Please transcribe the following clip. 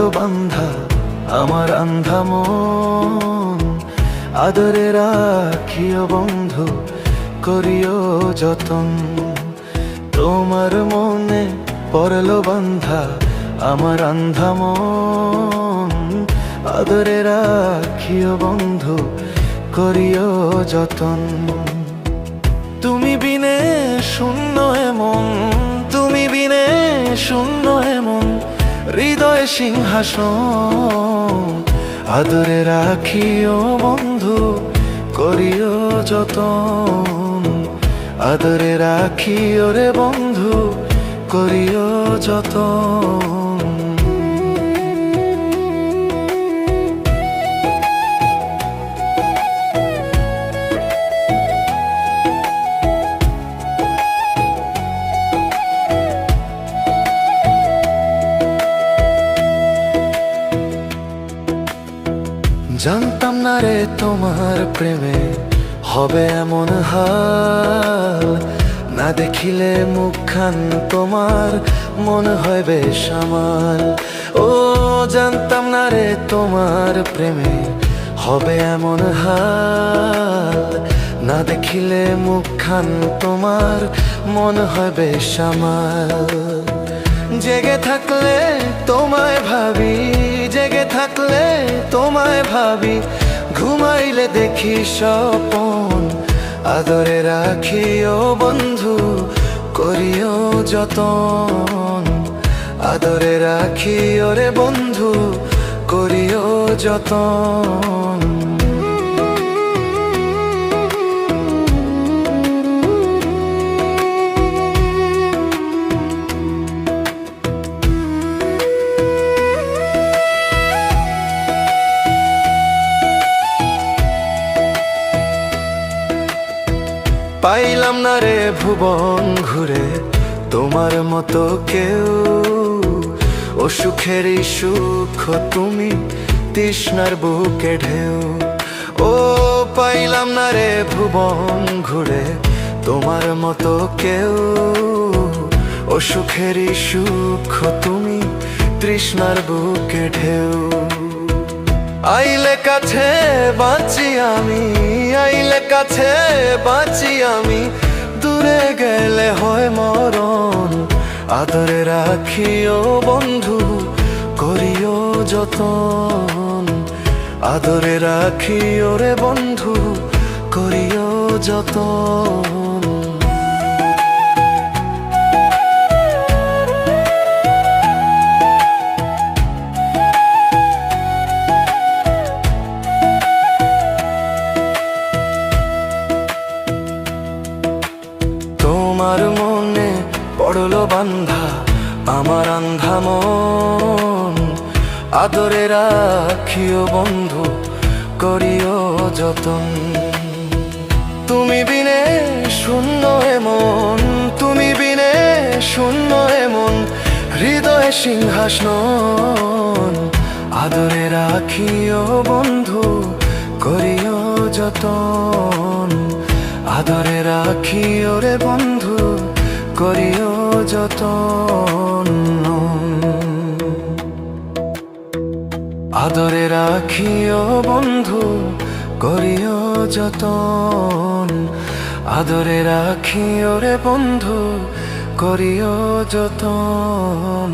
পড়লো বান্ধা আমার আন্ধা মন, আদরে রাখিও বন্ধু করিও যতন। তোমার মনে পড়লো বান্ধা আমার আন্ধা মন, আদরে রাখিও বন্ধু করিও যতন। তুমি বিনে শূন্য এমন, তুমি বিনে শূন্য এমন হৃদয় সিংহাসন, আদরে রাখিও বন্ধু করিও যতন, আদরে রাখিও রে বন্ধু করিও যতন। জানতাম না রে তোমার প্রেমে হবে এমন হাল, না দেখিলে মুখখান তোমার মনে হয় বেশ আমার। ও জানতাম না রে তোমার প্রেমে হবে এমন হাল, না দেখিলে মুখখান তোমার মনে হয় বেশ আমার। জেগে থাকলে তোমায় ভাবি, জেগে থাকলে তোমায় ভাবি, ঘুমাইলে দেখি স্বপন, আদরে রাখিও বন্ধু করিও যতন, আদরে রাখিও রে বন্ধু করিও যতন। পাইলাম না রে ভুবন ঘুরে তোমার মতো কেউ, ও সুখেরই সুখ তুমি তৃষ্ণার বুকে ঢেউ। ও পাইলাম না রে ভুবন ঘুরে তোমার মতো কেউ, ও সুখেরই সুখ তুমি তৃষ্ণার বুকে ঢেউ। আইলে কাছে বাঁচি আমি, আইলে কাছে বাঁচি আমি, দূরে গেলে হয় মরণ, আদরে রাখিও বন্ধু করিও যতন, আদরে রাখিও রে বন্ধু করিও যতন। তোমার মনে পড়লো বান্ধা আমার আন্ধা মন, আদরে রাখিও বন্ধু করিও যতন। তুমি বিনে শূন্য এমন, তুমি বিনে শূন্য এমন হৃদয় সিংহাসন, আদরে রাখিও বন্ধু করিও যতন, আদরে রাখিও রে বন্ধু করিও যতন, আদরে রাখিও বন্ধু করিও যতন, আদরে রাখিও রে বন্ধু করিও যতন।